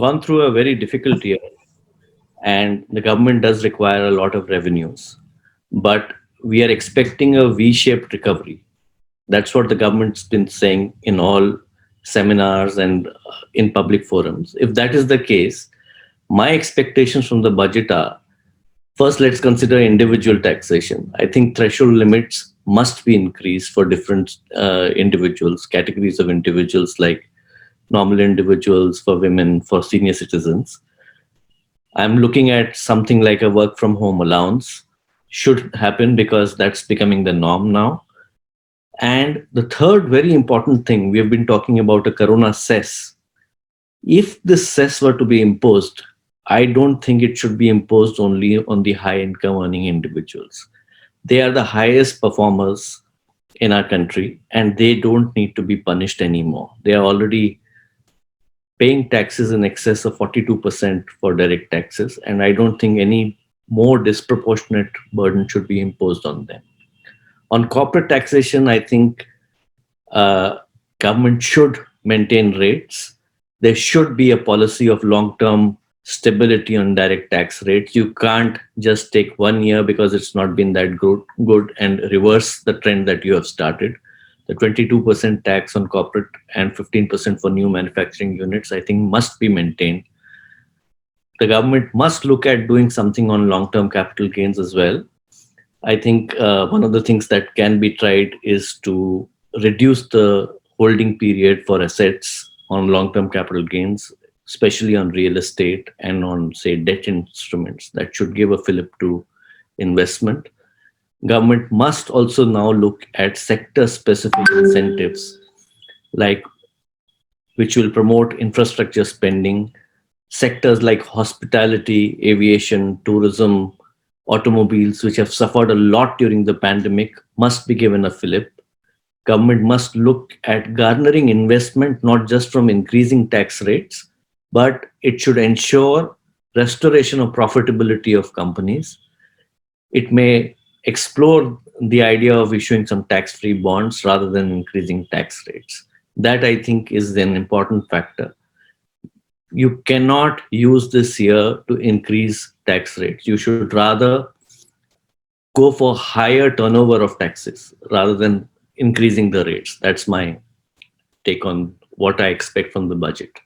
gone through a very difficult year, and the government does require a lot of revenues. But we are expecting a V shaped recovery. That's what the government's been saying in all seminars and in public forums. If that is the case, my expectations from the budget are: first, let's consider individual taxation. I think threshold limits must be increased for different individuals, categories of individuals like normal individuals, for women, for senior citizens. I'm looking at something like a work from home allowance should happen because that's becoming the norm now. And the third very important thing, we have been talking about a Corona cess. If this cess were to be imposed, I don't think it should be imposed only on the high income earning individuals. They are the highest performers in our country and they don't need to be punished anymore. They are already paying taxes in excess of 42% for direct taxes, and I don't think any more disproportionate burden should be imposed on them. On corporate taxation, I think uh, government should maintain rates. There should be a policy of long-term stability on direct tax rates. You can't just take 1 year because it's not been that good and reverse the trend that you have started. The 22% tax on corporate and 15% for new manufacturing units, I think, must be maintained. The government must look at doing something on long-term capital gains as well. I think one of the things that can be tried is to reduce the holding period for assets on long-term capital gains, especially on real estate and on, say, debt instruments. That should give a fillip to investment. Government must also now look at sector-specific incentives, like which will promote infrastructure spending. Sectors like hospitality, aviation, tourism, automobiles, which have suffered a lot during the pandemic, must be given a fillip. Government must look at garnering investment not just from increasing tax rates, but it should ensure restoration of profitability of companies. It may explore the idea of issuing some tax-free bonds rather than increasing tax rates. That I think is an important factor. You cannot use this year to increase tax rates. You should rather go for higher turnover of taxes rather than increasing the rates. That's my take on what I expect from the budget.